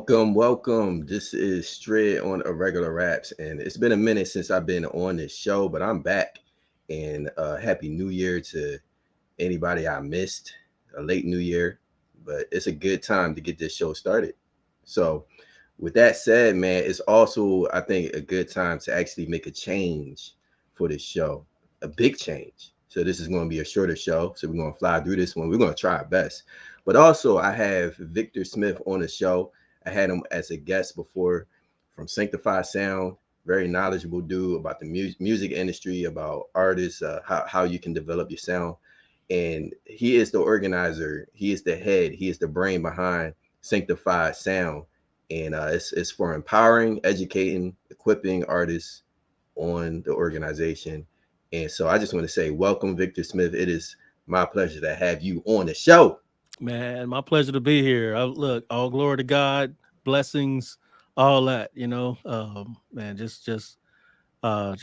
Welcome. This is Strid on Irregular Raps, and it's been a minute since I've been on this show, but I'm back. And Happy New Year to anybody I missed, a late New Year. But it's a good time to get this show started. So, with that said, man, it's also I think a good time to actually make a change for this show, a big change. So this is going to be a shorter show. So we're going to fly through this one. We're going to try our best. But also, I have Victor Smith on the show. I had him as a guest before from Sanctified Sound. Very knowledgeable dude about the music industry, about artists, how you can develop your sound. And he is the organizer. He is the head. He is the brain behind Sanctified Sound. And it's for empowering, educating, equipping artists on the organization. And so I just want to say, welcome, Victor Smith. It is my pleasure to have you on the show. Man, my pleasure to be here. Look, all glory to God, blessings, all that. Man, just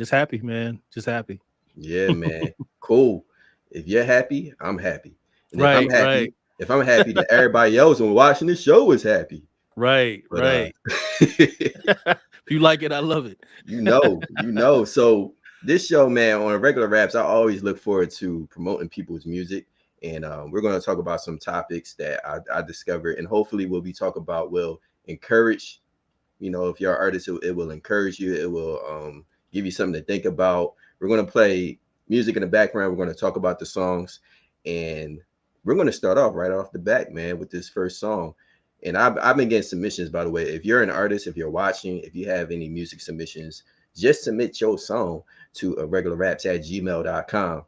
happy, man, just happy. Yeah, man. Cool. If you're happy, I'm happy. And Right, right, if I'm happy, then everybody else when watching the show is happy. right, But right. If you like it, I love it. you know. So this show, man, on Regular Raps, I always look forward to promoting people's music. And we're going to talk about some topics that I discovered, and hopefully we'll be talking about will encourage, if you're an artist, it will encourage you. It will give you something to think about. We're going to play music in the background. We're going to talk about the songs, and we're going to start off right off the bat, man, with this first song. And I've been getting submissions, by the way. If you're an artist, if you're watching, if you have any music submissions, just submit your song to irregularraps@gmail.com.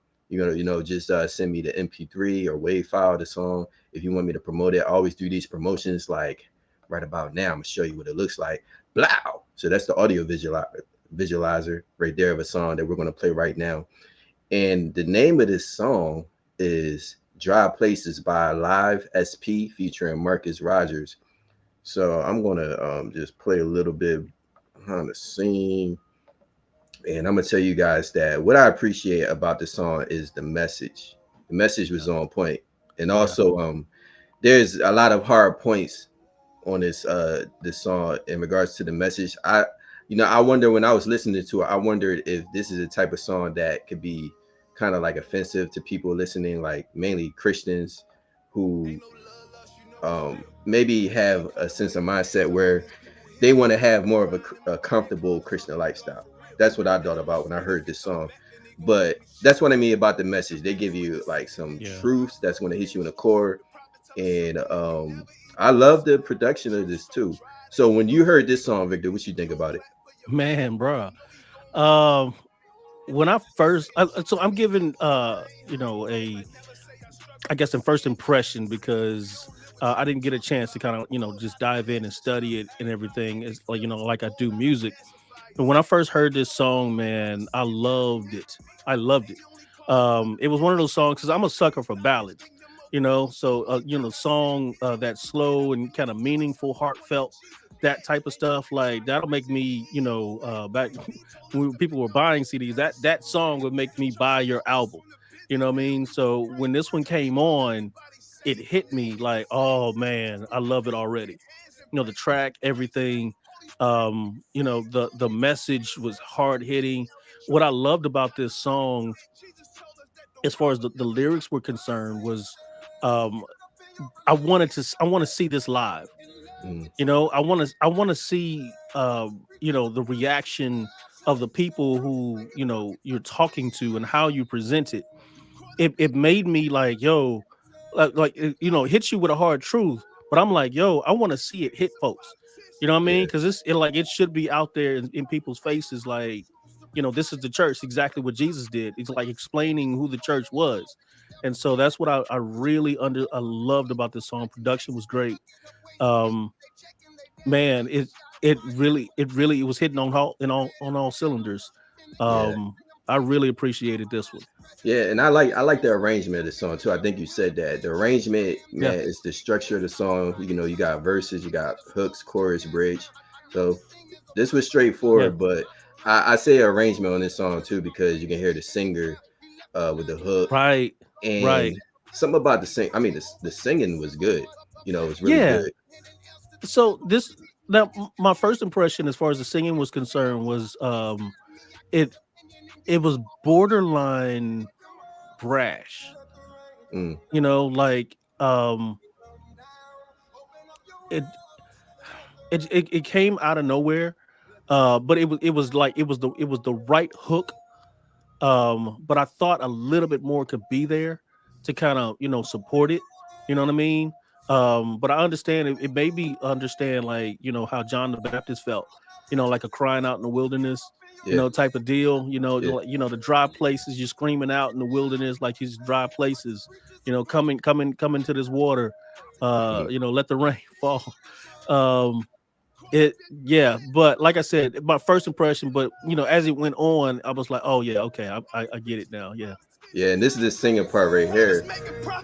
Just send me the MP3 or WAV file of the song. If you want me to promote it, I always do these promotions like right about now. I'm going to show you what it looks like. Blow. So that's the audio visualizer right there of a song that we're going to play right now. And the name of this song is Dry Places by Live SP featuring Marcus Rogers. So I'm going to just play a little bit behind the scene. And I'm going to tell you guys that what I appreciate about the song is the message. The message was on point. And Yeah. also, there's a lot of hard points on this song in regards to the message. I wonder when I was listening to it, I wondered if this is a type of song that could be kind of like offensive to people listening, like mainly Christians who maybe have a sense of mindset where they want to have more of a comfortable Christian lifestyle. That's what I thought about when I heard this song. But that's what I mean about the message. They give you like some Yeah. truths that's going to hit you in the core. And I love the production of this too. So when you heard this song, Victor, what you think about it? Man, bro. Um, when I first, so I'm giving, I guess, a first impression because I didn't get a chance to kind of, just dive in and study it and everything. It's like, like I do music. But when I first heard this song, man, I loved it. I loved it. It was one of those songs because I'm a sucker for ballads, So song that's slow and kind of meaningful, heartfelt, that type of stuff. Like that'll make me, back when people were buying CDs, that song would make me buy your album. You know what I mean? So when this one came on, it hit me like, oh man, I love it already. The track, everything. The message was hard hitting. What I loved about this song, as far as the lyrics were concerned, was um I want to see this live. Mm, I want to see the reaction of the people who you're talking to and how you present it. It made me like, yo, it hits you with a hard truth, but I'm like, yo, I want to see it hit folks. You know what I mean? yeah, Because it should be out there in people's faces, like, this is the church, exactly what Jesus did. It's like explaining who the church was. And so that's what I really I loved about this song. Production was great. Um, man, it was hitting on all cylinders. yeah. Um, I really appreciated this one. Yeah, and I like the arrangement of the song too. I think you said that the arrangement, Yeah, man, is the structure of the song. You got verses, you got hooks, chorus, bridge. So this was yeah, straightforward, but I say arrangement on this song too because you can hear the singer with the hook right, right. and something about the sing. I mean, the singing was good. It was really Yeah, good. So this now my first impression as far as the singing was concerned was it it was borderline brash. Mm, You know, like it it came out of nowhere. But it was like it was the right hook. But I thought a little bit more could be there to kind of support it. You know what I mean? But I understand it made me understand like how John the Baptist felt. Like a crying out in the wilderness. yeah, Type of deal. yeah, The dry places you're screaming out in the wilderness, like these dry places. Coming to this water. mm, Let the rain fall. Um, it yeah, but like I said, my first impression, but as it went on, I was like, oh yeah, okay, I get it now. Yeah, yeah. And this is the singing part right here. yeah.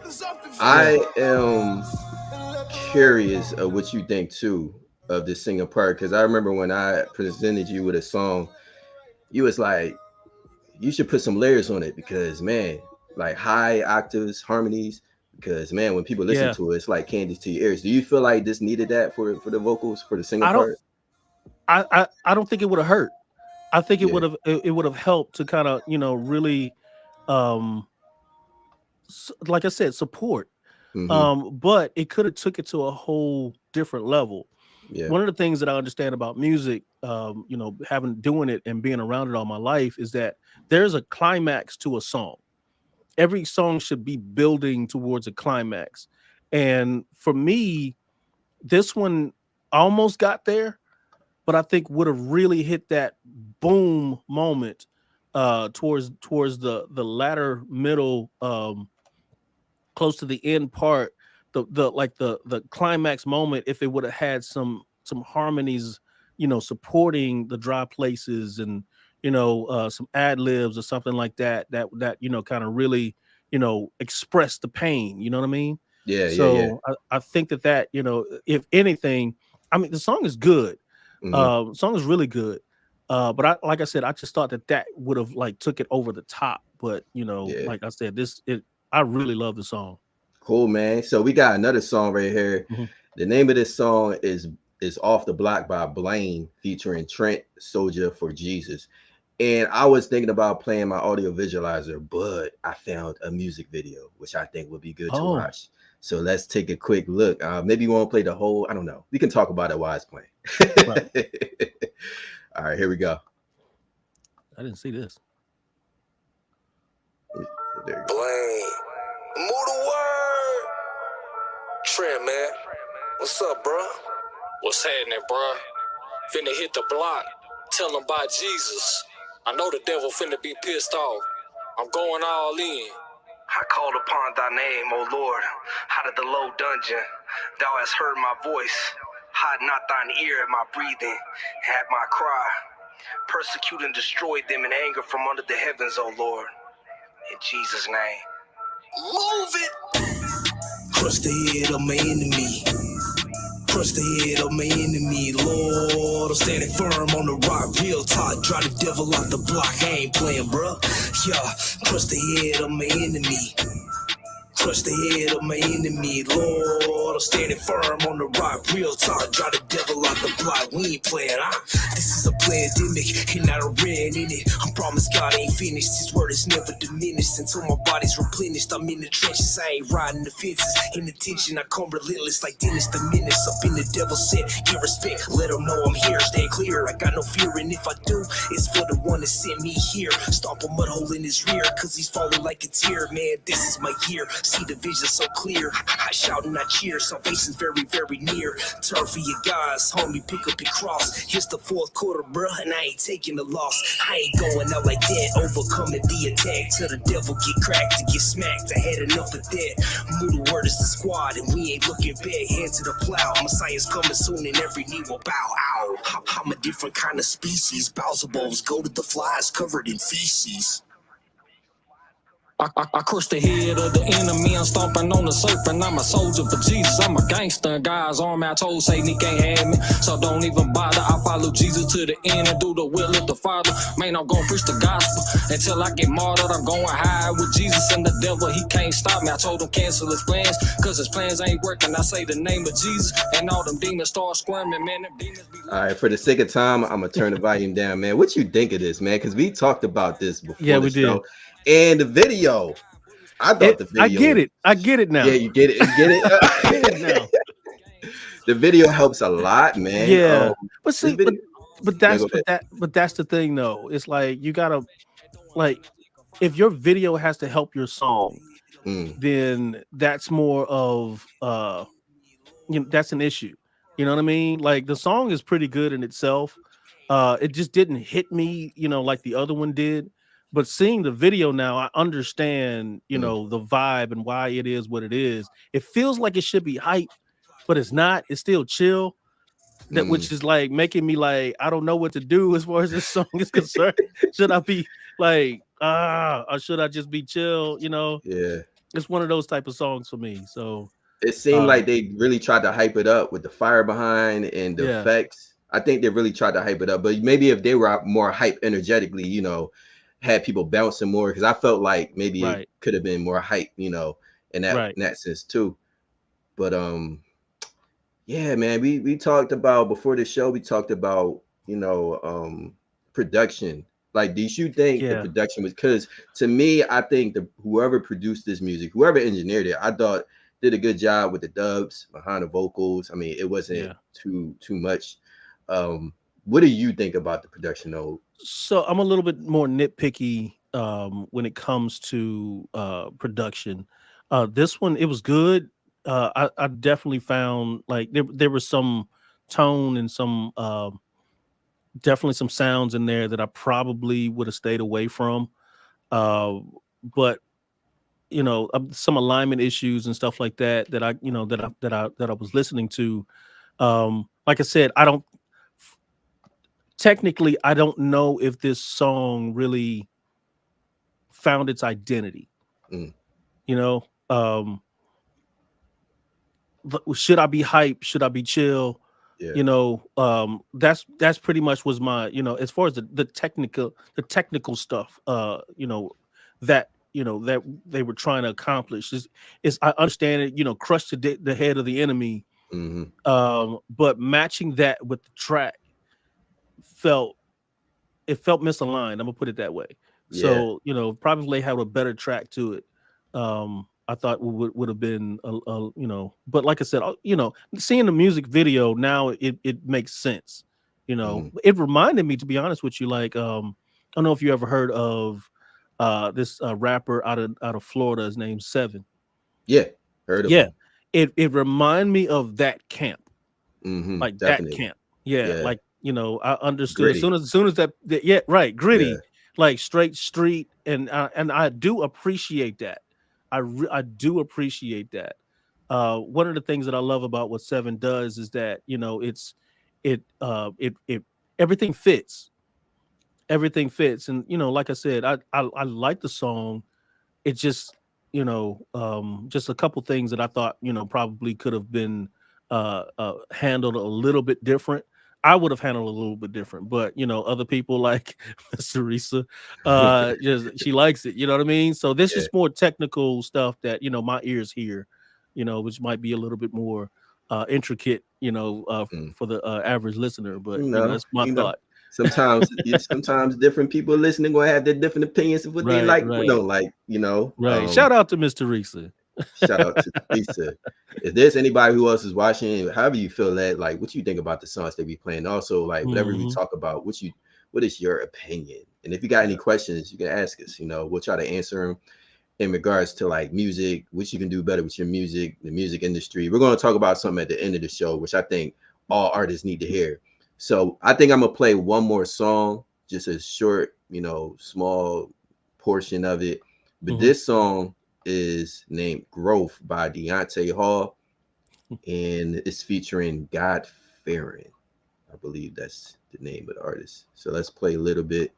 I am curious of what you think too of this singing part because I remember when I presented you with a song, you was like, you should put some layers on it because man, like high octaves, harmonies. Because man, when people listen Yeah. to it, it's like candy to your ears. Do you feel like this needed that for the vocals for the singing I don't part? I don't think it would have hurt. I think it Yeah. would have it would have helped to kind of, really um like I said, support. Mm-hmm. But it could have took it to a whole different level. Yeah. One of the things that I understand about music, having doing it and being around it all my life is that there's a climax to a song. Every song should be building towards a climax. And for me, this one almost got there, but I think would have really hit that boom moment towards the latter middle, close to the end part, the climax moment, if it would have had some harmonies, supporting the dry places, and some ad libs or something like that kind of really express the pain. You know what I mean? Yeah. Yeah. Yeah. So I think that if anything, I mean the song is good. Mm-hmm. Song is really good. But like I said, I just thought that would have like took it over the top. But Yeah. like I said, I really love the song. Cool, man. So we got another song right here. Mhm. The name of this song is "Off the Block" by Blaine, featuring Trent Soldier for Jesus. And I was thinking about playing my audio visualizer, but I found a music video, which I think would be good to Oh, watch. So let's take a quick look. Maybe you won't play the whole. I don't know. We can talk about it while it's playing. right. All right, here we go. I didn't see this. There you go. Blaine. Move the word. Trent, man. What's up, bro? What's happening, bro? Finna hit the block. Tell them about Jesus. I know the devil finna be pissed off. I'm going all in. I called upon thy name, O Lord, out of the low dungeon. Thou hast heard my voice. Hide not thine ear at my breathing, at my cry. Persecute and destroy them in anger from under the heavens, O Lord. In Jesus' name. Move it! Crush the head of my enemy. Crush the head of my enemy, Lord. I'm standing firm on the rock, real talk. Drive the devil out the block, I ain't playing, bruh. Yeah, crush the head of my enemy. Crush the head of my enemy, Lord. I'm standing firm on the rock, real talk. Drive the devil out the block, we ain't playing, huh? This is a pandemic, and I done ran in it. I promise God ain't finished. His word is never diminished until my body's replenished. I'm in the trenches, I ain't riding the fences. In attention, I come relentless like Dennis the Menace. Up in the devil's set, get respect. Let them know I'm here, stand clear. I got no fear, and if I do, it's for the one that sent me here. Stomp a mud hole in his rear, cause he's falling like a tear. Man, this is my year. See the vision so clear. I shout and I cheer. Salvation's very, very near. Turn for your guys, homie, pick up your cross. Here's the fourth quarter, bruh, and I ain't taking the loss. I ain't going out like that, overcoming the attack. Till the devil get cracked and get smacked. I had enough of that. Move the word is the squad, and we ain't looking back. Hand to the plow. Messiah's coming soon, and every knee will bow. Ow. I'm a different kind of species. Bowser balls go to the flies covered in feces. I crushed the head of the enemy. I'm stomping on the serpent. I'm a soldier for Jesus. I'm a gangster. God's army. I told Satan he can't have me. So don't even bother. I follow Jesus to the end and do the will of the Father. Man, I'm gonna preach the gospel until I get martyred. I'm going high with Jesus and the devil. He can't stop me. I told him cancel his plans, cause his plans ain't working. I say the name of Jesus and all them demons start squirming. Man, them demons be... All right, for the sake of time, I'm gonna turn the volume down, man. What you think of this, man? Because we talked about this Yeah, before the we did. show, and the video. I thought the I video. get it. I get it now. Yeah, you get it. You get I get it it. now. The video helps a lot, man. Yeah, but see, video, but yeah, that's go ahead. but that's the thing though. It's like you gotta, like, if your video has to help your song, then that's more of that's an issue. You know what I mean? Like the song is pretty good in itself. It just didn't hit me, like the other one did. But seeing the video now, I understand, the vibe and why it is what it is. It feels like it should be hype, but it's not. It's still chill. That which is like making me like, I don't know what to do as far as this song is concerned. Should I be like, or should I just be chill? Yeah. It's one of those type of songs for me. So it seemed like they really tried to hype it up with the fire behind and the effects. I think they really tried to hype it up, but maybe if they were more hype energetically, had people bouncing more, because I felt like maybe it could have been more hype, in that sense too. But yeah, man, we talked about before the show, we talked about, production. Like, did you think the production was, because to me, I think whoever produced this music, whoever engineered it, I thought did a good job with the dubs behind the vocals. I mean, it wasn't too much. What do you think about the production though? So I'm a little bit more nitpicky when it comes to production. This one, it was good. I definitely found like there was some tone and some definitely some sounds in there that I probably would have stayed away from. But some alignment issues and stuff like that that I was listening to. Like I said, I don't know if this song really found its identity. Should I be hype? Should I be chill? That's pretty much was my, as far as the technical stuff, that that they were trying to accomplish is I understand it, crush the head of the enemy. But matching that with the track felt misaligned. I'm gonna put it that way. So probably had a better track to it. I thought would have been but like I said, seeing the music video now, it makes sense. It reminded me, to be honest with you, like I don't know if you ever heard of this rapper out of Florida. His name's Seven. Yeah, heard of him. It reminded me of that camp, like definitely. that camp. Like I understood gritty. as soon as that gritty, like straight street, and I do appreciate that. I do appreciate that. One of the things that I love about what Seven does is that it everything fits. Everything fits, and like I said, I like the song. It just just a couple things that I thought probably could have been handled a little bit different. I would have handled a little bit different, but other people like Miss Teresa, just she likes it. You know what I mean? So this is more technical stuff that my ears hear, which might be a little bit more intricate, for the average listener. But that's my thought. Sometimes different people listening gonna have their different opinions of what they like, what don't like. Right. Shout out to Miss Teresa. Shout out to Lisa. If there's anybody who else is watching, however you feel that, like, what you think about the songs that we playing, also like whatever we talk about, what is your opinion? And if you got any questions, you can ask us. We'll try to answer them in regards to like music, which you can do better with your music, the music industry. We're going to talk about something at the end of the show, which I think all artists need to hear. So I think I'm gonna play one more song, just a short, small portion of it. But this song is named Growth by Deontay Hall, and it's featuring God Fearing. I believe that's the name of the artist. So let's play a little bit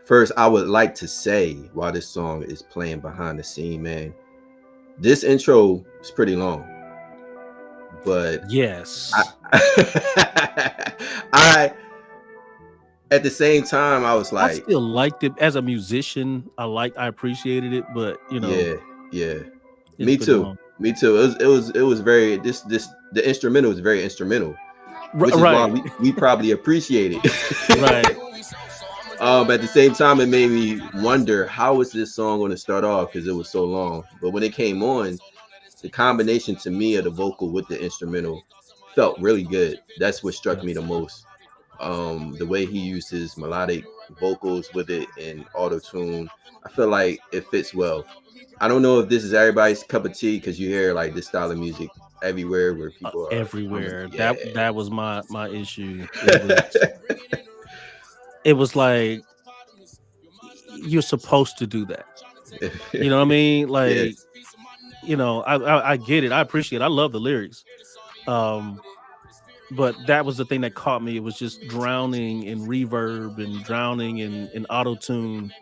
First, I would like to say while this song is playing behind the scene, man, this intro is pretty long, but I, Yes. I at the same time I was I like, still liked it as a musician. I appreciated it, but yeah, yeah, it's me pretty too, long. me too. It was very this the instrumental was very instrumental, which is why Right. we probably appreciate Right. it. At the same time, it made me wonder how is this song going to start off because it was so long. But when it came on, the combination to me of the vocal with the instrumental felt really good. That's what struck me the most. The way he used his melodic vocals with it and auto tune, I feel like it fits well. I don't know if this is everybody's cup of tea because you hear like this style of music everywhere where people are humming. Everywhere. Yeah, That was my issue. It was like you're supposed to do that. You know what I mean? yeah, Like, I get it. I appreciate it. I love the lyrics. Um, but that was the thing that caught me. It was just drowning in reverb and drowning in auto tune,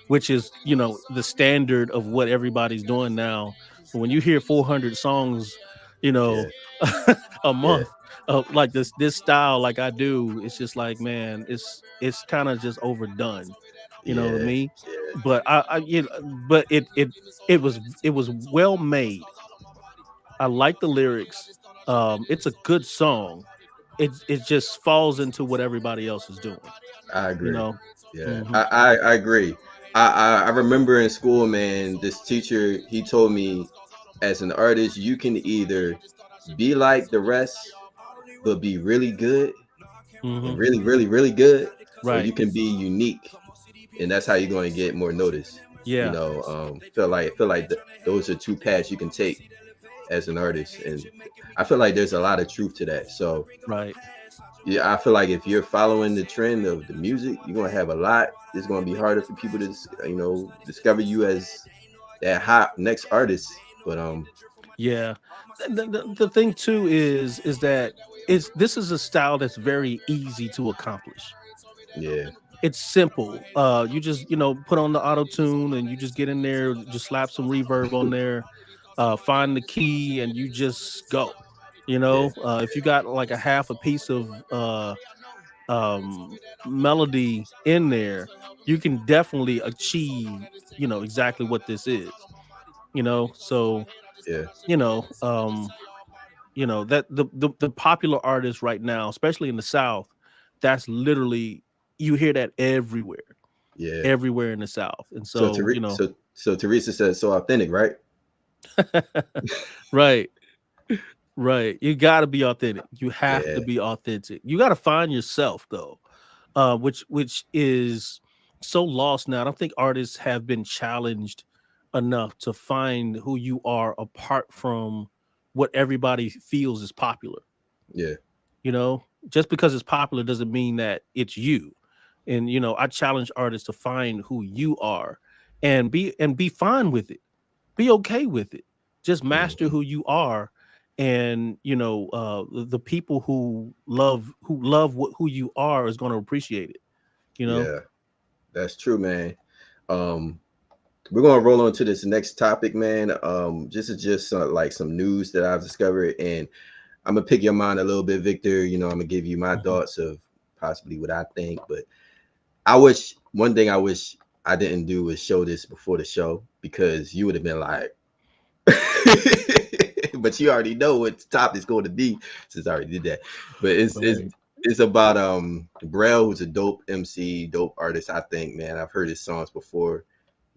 which is the standard of what everybody's doing now. But when you hear 400 songs, you know, yeah, a yeah, month of like this style, like I do, it's just like, man, it's kind of just overdone, to yeah, me. yeah. But but it was well made. I like the lyrics. It's a good song. It just falls into what everybody else is doing. I You agree. know. Yeah, Hmm. I agree. I remember in school, man, this teacher he told me, as an artist, you can either be like the rest, but be really good and Hmm. really, really, really good, or Right. you can be unique, and that's how you're going to get more notice. Yeah. Feel like those are two paths you can take as an artist, and I feel like there's a lot of truth to that. So Right. yeah, I feel like if you're following the trend of the music, you're gonna have a lot. It's gonna be harder for people to, discover you as that hot next artist. But Yeah. The thing too is that this is a style that's very easy to accomplish. yeah, It's simple. You just put on the auto tune and you just get in there, just slap some reverb on there, find the key, and you just go. yeah, If you got like a half a piece of melody in there, you can definitely achieve exactly what this is. So yeah, you know um that the popular artists right now, especially in the South, that's literally, you hear that yeah. everywhere in the South. And So so so Teresa says so authentic, right? right. Right. You got to be authentic. You have Yeah, to be authentic. You got to find yourself though, which is so lost now. I don't think artists have been challenged enough to find who you are apart from what everybody feels is popular. yeah, Just because it's popular doesn't mean that it's you. And I challenge artists to find who you are and be fine with it. Be okay with it. Just master mhm, who you are, and the people who love who you are is going to appreciate it. You know. yeah. That's true, man. Um, we're gonna roll on to this next topic, man. This is just like some news that I've discovered, and I'm gonna pick your mind a little bit, Victor. I'm gonna give you my Mhm. thoughts of possibly what I think, but I wish one thing I wish I didn't do was show this before the show because you would have been like, but you already know what the topic's going to be since I already did that. But Right. it's about Braille, who's a dope MC, dope artist. I think, man, I've heard his songs before.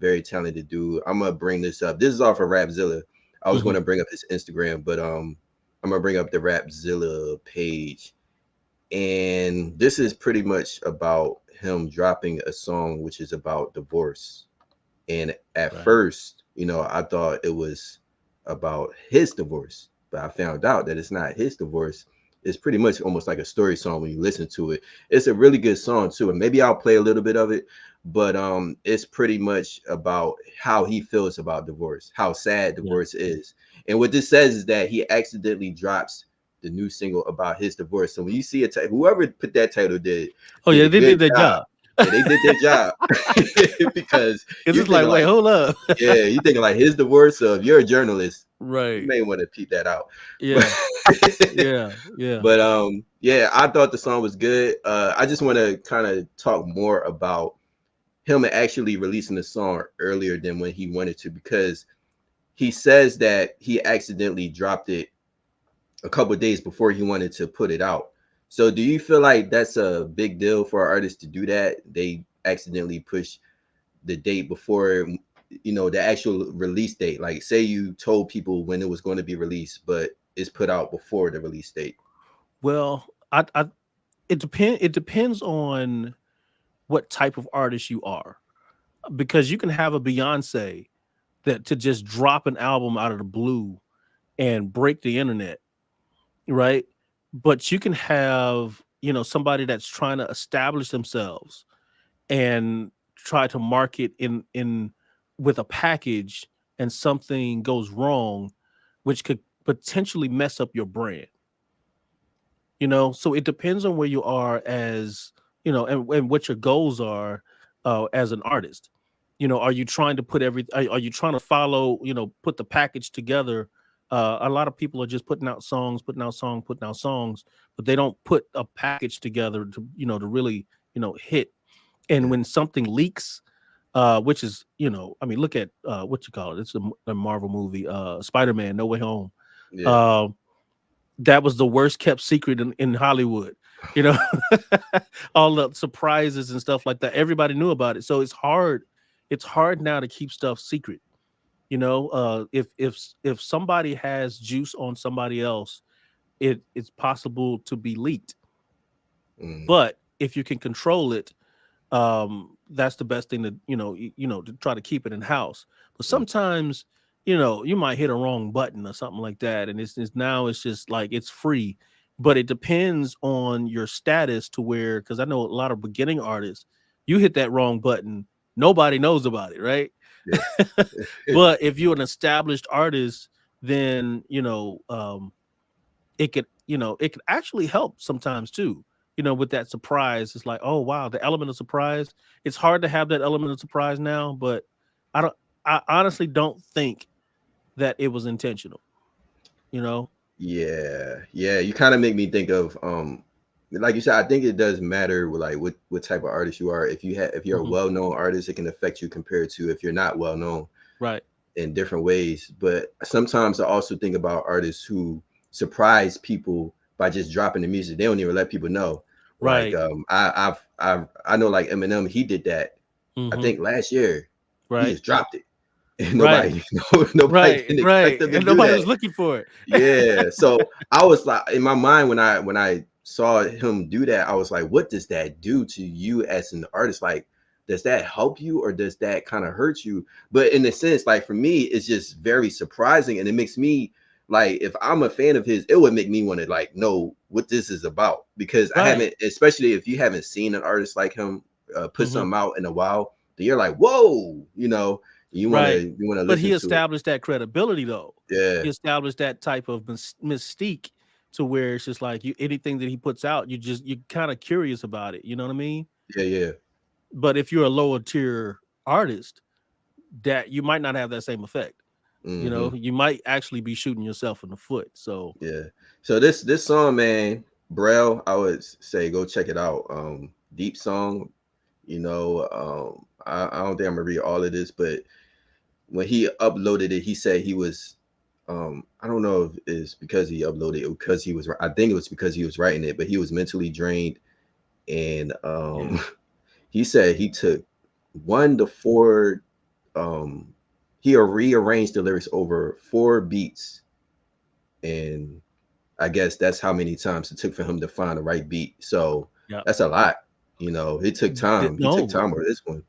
Very talented dude. I'm gonna bring this up. This is off of Rapzilla. I was Mhm. gonna bring up his Instagram, but I'm gonna bring up the Rapzilla page, and this is pretty much about him dropping a song which is about divorce. And at Right. first, I thought it was about his divorce, but I found out that it's not his divorce. It's pretty much almost like a story song when you listen to it. It's a really good song too, and maybe I'll play a little bit of it. But it's pretty much about how he feels about divorce, how sad Yeah. divorce is. And what this says is that he accidentally drops the new single about his divorce. So when you see whoever put that title did Oh did yeah, a they good did their job. job. Yeah, they did their job. Because It's you just like, thinking wait, like, hold up. yeah, you thinking like, here's the word. So if you're a journalist, you Right. may want to peep that out. Yeah. Yeah. Yeah. But yeah, I thought the song was good. I just want to kind of talk more about him actually releasing the song earlier than when he wanted to, because he says that he accidentally dropped it a couple of days before he wanted to put it out. So do you feel like that's a big deal for artists to do that? They accidentally push the date before, the actual release date. Like, say you told people when it was going to be released, but it's put out before the release date. Well, I it depends on what type of artist you are, because you can have a Beyonce that to just drop an album out of the blue and break the internet, right? But you can have, somebody that's trying to establish themselves and try to market in with a package, and something goes wrong, which could potentially mess up your brand. So it depends on where you are, as and what your goals are, as an artist. Are you trying to put are you trying to follow, put the package together? A lot of people are just putting out songs, putting out songs, but they don't put a package together to, to really, hit. And Yeah. when something leaks, which is, I mean, look at what you call it. It's a Marvel movie, Spider-Man No Way Home. Yeah. uh, that was the worst kept secret in Hollywood. You know, all the surprises and stuff like that. Everybody knew about it. So it's hard. It's hard now to keep stuff secret. If somebody has juice on somebody else, it's possible to be leaked. Mm. But if you can control it, that's the best thing to to try to keep it in house. But Mm. sometimes you might hit a wrong button or something like that, and it's just like it's free. But it depends on your status, to where, because I know a lot of beginning artists, you hit that wrong button, nobody knows about it, right? Yeah. But if you're an established artist, then it could actually help sometimes too. With that surprise, it's like, oh wow, the element of surprise. It's hard to have that element of surprise now, but I don't. I honestly don't think that it was intentional. You know. Yeah, yeah. You kind of make me think of like you said, I think it does matter with like what type of artist you are. If you're a Mhm. well-known artist, it can affect you compared to if you're not well known Right. in different ways. But sometimes I also think about artists who surprise people by just dropping the music. They don't even let people know. Like Right. I know like Eminem, he did that. I Hmm. think last year he Right. just dropped it, and Right. nobody Right. didn't expect Right. him to And do nobody that. was looking for it. Yeah. So I was like, in my mind, when I saw him do that, I was like, what does that do to you as an artist? Like, does that help you or does that kind of hurt you? But in a sense, like for me, it's just very surprising. And it makes me like, if I'm a fan of his, it would make me want to like know what this is about, because I Right. haven't, especially if you haven't seen an artist like him put Hmm. something out in a while, then you're like, whoa, Right. you want to But he listen to it. established that credibility, though. Yeah. He established that type of mystique, to where it's just like, anything that he puts out, you're kind of curious about it. You know what I mean? Yeah. Yeah. But if you're a lower tier artist, that you might not have that same effect. Hmm. You might actually be shooting yourself in the foot. So Yeah. So this song, man, Braille, I would say go check it out. Deep song, I don't think I'm gonna read all of this, but when he uploaded it, he said he was I don't know if it's because he uploaded it or because he was, I think it was because he was writing it, but he was mentally drained. And yeah. he said he took 1 to 4 um he rearranged the lyrics over 4 beats, and I guess that's how many times it took for him to find the right beat. So Yeah. that's a lot. It took time. He took No, time with this one.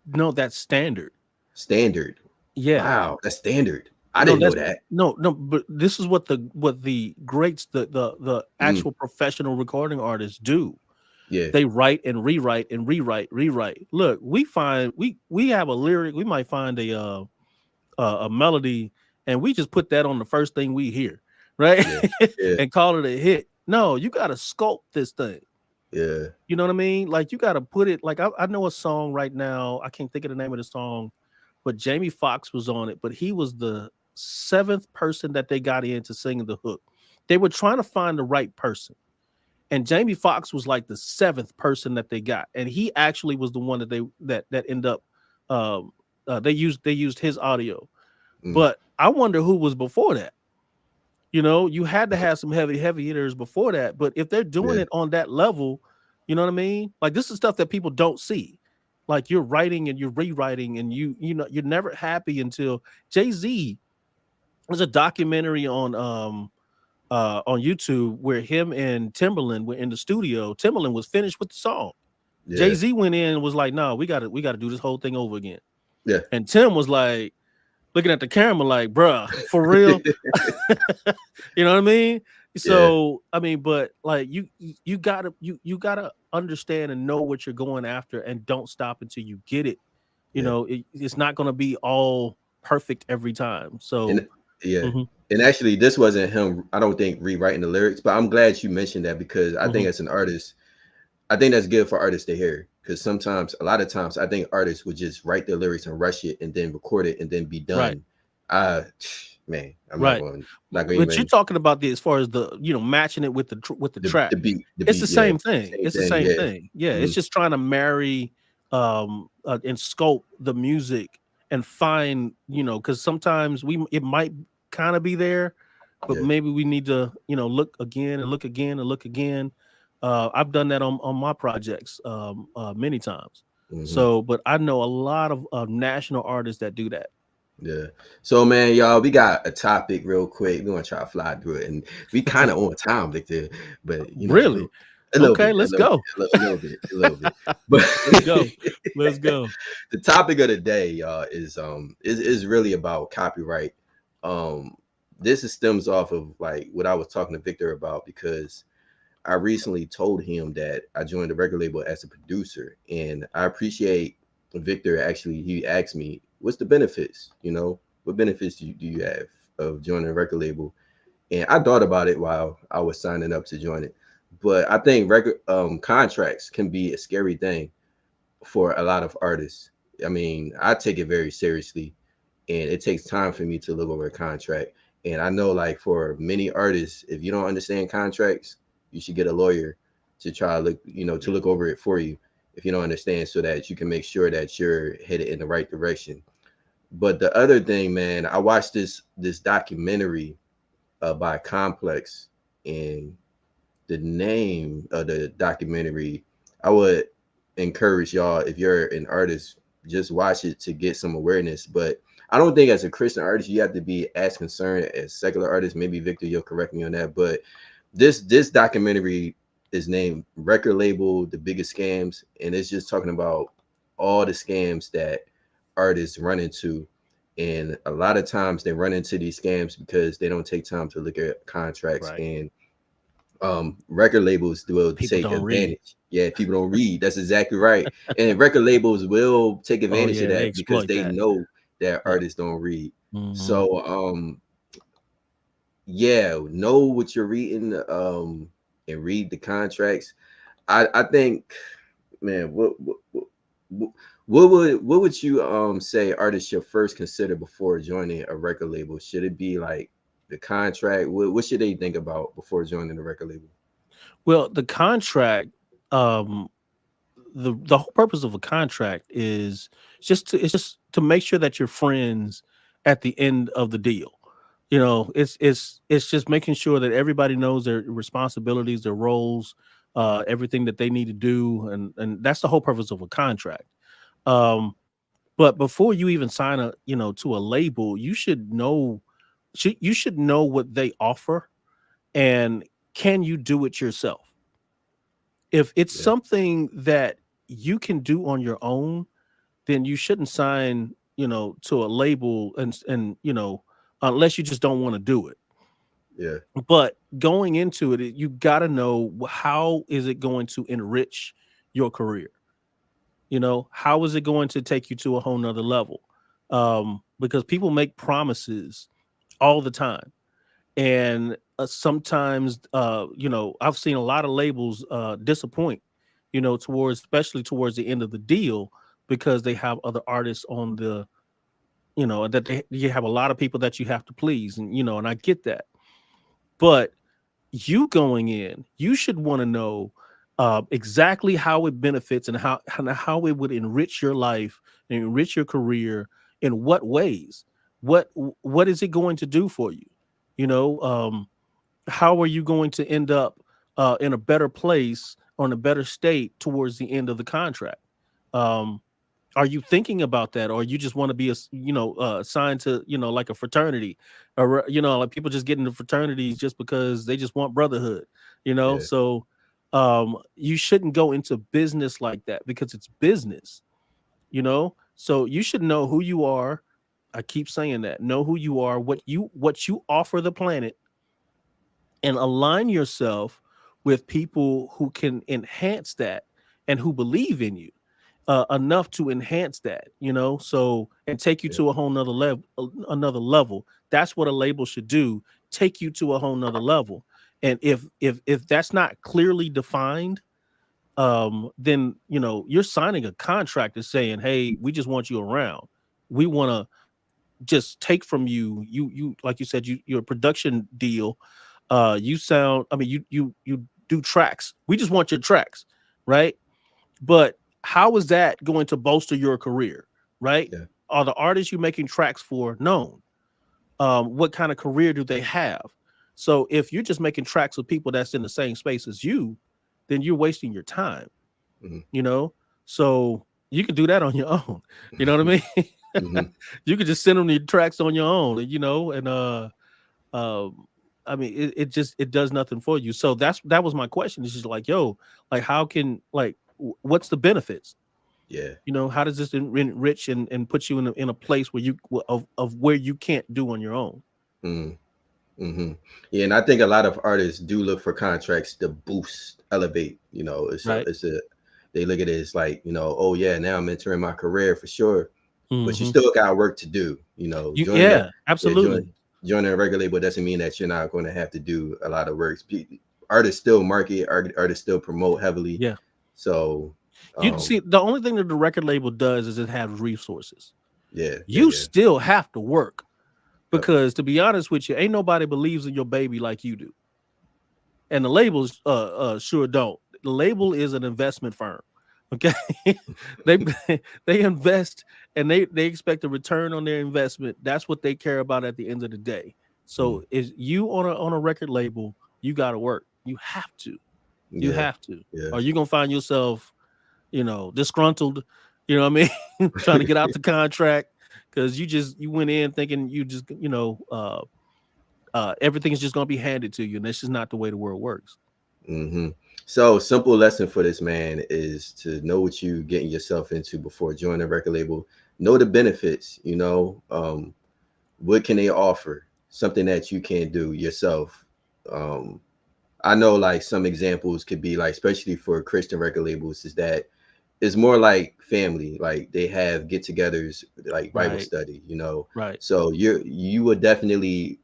no, that's standard. Standard. Yeah. Wow, that's standard. I No, didn't know that's that. no, but this is what the greats, the Mm, actual professional recording artists do. yeah, They write and rewrite and rewrite. Look, we have a lyric. We might find a melody, and we just put that on the first thing we hear, right? yeah, yeah, And call it a hit. No, you got to sculpt this thing. Yeah. You know what I mean? Like you got to put it. Like I know a song right now. I can't think of the name of the song, but Jamie Foxx was on it. But he was the seventh person that they got in to sing the hook. They were trying to find the right person, and Jamie Foxx was like the seventh person that they got, and he actually was the one that that ended up. Um, they used his audio, but I wonder who was before that. You know, you had to have some heavy hitters before that. But if they're doing it on that level, you know what I mean? Like this is stuff that people don't see. Like you're writing and you're rewriting, and you know you're never happy until Jay-Z. There's a documentary on YouTube where him and Timberland were in the studio. Timberland was finished with the song. Yeah. Jay-Z went in and was like, "No, we got to do this whole thing over again." Yeah. And Tim was like, looking at the camera like, bruh, for real. You know what I mean? So I mean, but like you gotta understand and know what you're going after, and don't stop until you get it. You know, it's not gonna be all perfect every time. So and actually this wasn't him, I don't think, rewriting the lyrics, but I'm glad you mentioned that, because I think as an artist, I think that's good for artists to hear, because sometimes, a lot of times, I think artists would just write their lyrics and rush it and then record it and then be done. Man, I'm not going. But you're talking about as far as the matching it with the track. The beat, it's the same thing. It's the same thing. Yeah, it's just trying to marry and sculpt the music and find, because sometimes it might kind of be there, but maybe we need to look again and look again and look again. I've done that on my projects many times. So, but I know a lot of national artists that do that. Yeah. So, man, y'all, we got a topic real quick. We're gonna try to fly through it, and we kind of on time, Victor. But really, a little okay, bit, let's go. A little bit. But let's go. The topic of the day, y'all, is really about copyright. This stems off of like what I was talking to Victor about, because I recently told him that I joined the record label as a producer, and I appreciate Victor. Actually, he asked me, what's the benefits? What benefits do you have of joining a record label? And I thought about it while I was signing up to join it. But I think record contracts can be a scary thing for a lot of artists. I mean, I take it very seriously, and it takes time for me to look over a contract. And I know, like, for many artists, if you don't understand contracts, you should get a lawyer to try to look over it for you, if you don't understand, so that you can make sure that you're headed in the right direction. But the other thing, man, I watched this documentary by Complex, and the name of the documentary, I would encourage y'all, if you're an artist, just watch it to get some awareness. But I don't think as a Christian artist you have to be as concerned as secular artists. Maybe Victor, you'll correct me on that. But this documentary is named Record Label: The Biggest Scams, and it's just talking about all the scams that artists run into. And a lot of times they run into these scams because they don't take time to look at contracts. And record labels will take advantage. People don't read. That's exactly right. And record labels will take advantage of that because they know that artists don't read. So know what you're reading, and read the contracts. I think, man, what would you say artists should first consider before joining a record label? Should it be like the contract? What should they think about before joining the record label? Well, the contract, the whole purpose of a contract is just to make sure that you're friends at the end of the deal. It's just making sure that everybody knows their responsibilities, their roles, everything that they need to do, and that's the whole purpose of a contract. But before you even sign to a label, you should know what they offer, and can you do it yourself? If it's something that you can do on your own, then you shouldn't sign to a label, and unless you just don't want to do it. But going into it, you got to know, how is it going to enrich your career? How is it going to take you to a whole nother level? Because people make promises all the time, And sometimes, I've seen a lot of labels disappoint, especially towards the end of the deal, because they have other artists on the, you have a lot of people that you have to please, and I get that. But you going in, you should want to know exactly how it benefits and how it would enrich your life and enrich your career. In what ways? What is it going to do for you? You know, how are you going to end up in a better place or in a better state towards the end of the contract? Um, are you thinking about that, or you just want to be assigned to like a fraternity, or like people just get into fraternities just because they just want brotherhood, Yeah. so you shouldn't go into business like that, because it's business, so you should know who you are. I keep saying that. Know who you are, what you offer the planet, and align yourself with people who can enhance that and who believe in you enough to enhance that, so, and take you Yeah. to a whole nother level, That's what a label should do. Take you to a whole nother level. And if that's not clearly defined, then you're signing a contract that's saying, hey, we just want you around. We want to just take from you, like you said, your production deal. You sound, I mean, you do tracks. We just want your tracks, right? But how is that going to bolster your career, right? Yeah. Are the artists you're making tracks for known? What kind of career do they have? So if you're just making tracks with people that's in the same space as you, then you're wasting your time, Mm-hmm. So you can do that on your own. You know what I mean? Mm-hmm. You could just send them the tracks on your own, and I mean, it does nothing for you. So that was my question. It's just like, yo, like, how can, like, what's the benefits? Yeah. How does this enrich and put you in a place where of where you can't do on your own? Mm-hmm. Mm-hmm. Yeah, and I think a lot of artists do look for contracts to boost, elevate. Right. They look at it as like, oh yeah, now I'm entering my career for sure, but you Mm-hmm. still got work to do. Yeah, absolutely. Joining a record label doesn't mean that you're not going to have to do a lot of work. Artists still market, artists still promote heavily. Yeah. So You see, the only thing that the record label does is it has resources. yeah, You still have to work, because to be honest with you, ain't nobody believes in your baby like you do. And the labels sure don't. The label is an investment firm. Okay. they they invest, and they expect a return on their investment. That's what they care about at the end of the day. So is you on a record label, you got to work. You have to. You yeah, have to. yeah. Or you're gonna find yourself, disgruntled, what I mean, trying to get out the contract, because you went in thinking you just, everything is just gonna be handed to you, and this is not the way the world works. Mm-hmm. So simple lesson for this man is to know what you getting yourself into before joining a record label. Know the benefits. What can they offer? Something that you can't do yourself. I know, like, some examples could be like, especially for Christian record labels, is that it's more like family. Like, they have get-togethers, like Bible Right. study. Right. So you would definitely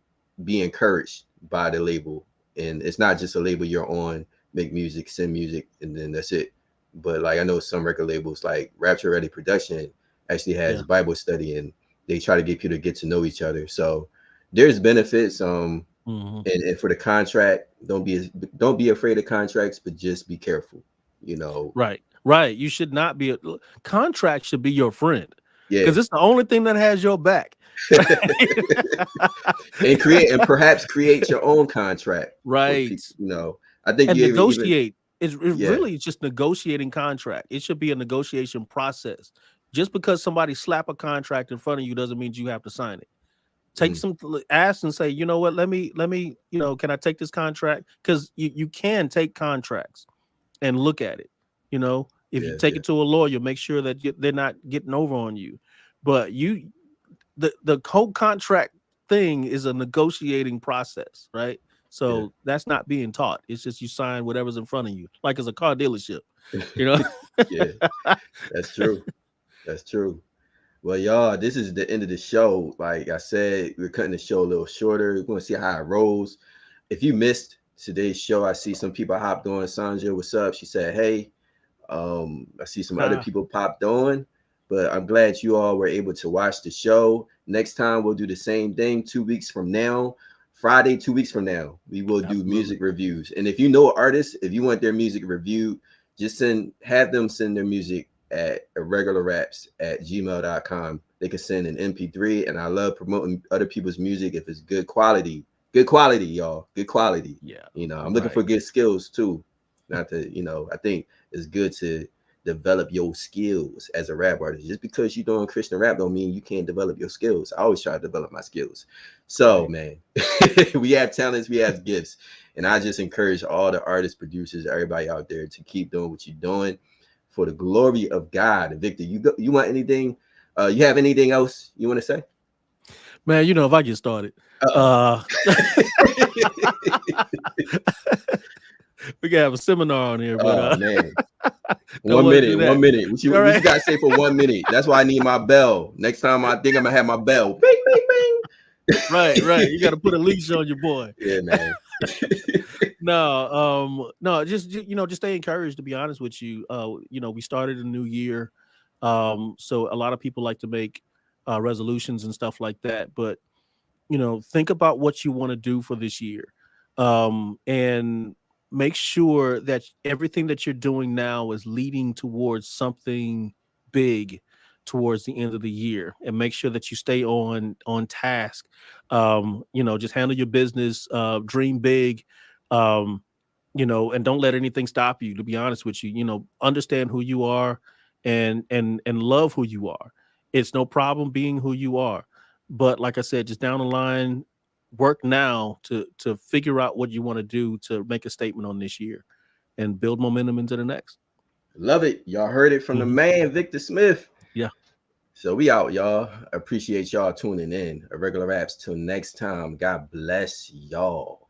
be encouraged by the label, and it's not just a label you're on, make music, send music, and then that's it. But like, I know some record labels like Rapture Ready Production actually has Yeah. Bible study, and they try to get people to get to know each other. So there's benefits. Mm-hmm. And for the contract, don't be afraid of contracts, but just be careful. Right. You should not be contract should be your friend, Yeah. because it's the only thing that has your back. and perhaps create your own contract. Right. I think And you negotiate. It's Yeah. really just negotiating contract. It should be a negotiation process. Just because somebody slap a contract in front of you doesn't mean you have to sign it. Take some, ask and say, you know what, let me, can I take this contract? Because you can take contracts and look at it. If you take it to a lawyer, make sure that they're not getting over on you. But the whole contract thing is a negotiating process, right? So that's not being taught. It's just you sign whatever's in front of you, like it's a car dealership. Yeah, that's true. That's true. Well, y'all, this is the end of the show. Like I said, we're cutting the show a little shorter. We're going to see how it rolls. If you missed today's show, I see some people hopped on. Sandra, what's up? She said, hey. I see some other people popped on, but I'm glad you all were able to watch the show. Next time, we'll do the same thing 2 weeks from now. Friday, 2 weeks from now, we will do music reviews. And if you know artists, if you want their music reviewed, just have them send their music at irregularraps@gmail.com. They can send an MP3, and I love promoting other people's music if it's good quality. Good quality, y'all. Good quality. Yeah. You know, I'm looking for good skills too. Not to, I think it's good to develop your skills as a rap artist. Just because you're doing Christian rap don't mean you can't develop your skills. I always try to develop my skills. So, man, we have talents, we have gifts. And I just encourage all the artists, producers, everybody out there to keep doing what you're doing for the glory of God. Victor, you want anything? You have anything else you want to say? Man, if I get started. We can have a seminar on here, but man. 1 minute. What you gotta say for 1 minute? That's why I need my bell. Next time I think I'm gonna have my bell. Bing, bing, bing. Right. You gotta put a leash on your boy. Yeah, man. No, just stay encouraged, to be honest with you. We started a new year. So a lot of people like to make resolutions and stuff like that, but think about what you want to do for this year. And make sure that everything that you're doing now is leading towards something big towards the end of the year, and make sure that you stay on task. Just handle your business, dream big, and don't let anything stop you, to be honest with you. Understand who you are and love who you are. It's no problem being who you are. But like I said, just down the line, work now to figure out what you want to do to make a statement on this year and build momentum into the next. Love it. Y'all heard it from the man, Victor Smith. Yeah. So we out, y'all. Appreciate y'all tuning in. Irregular Raps. Till next time. God bless y'all.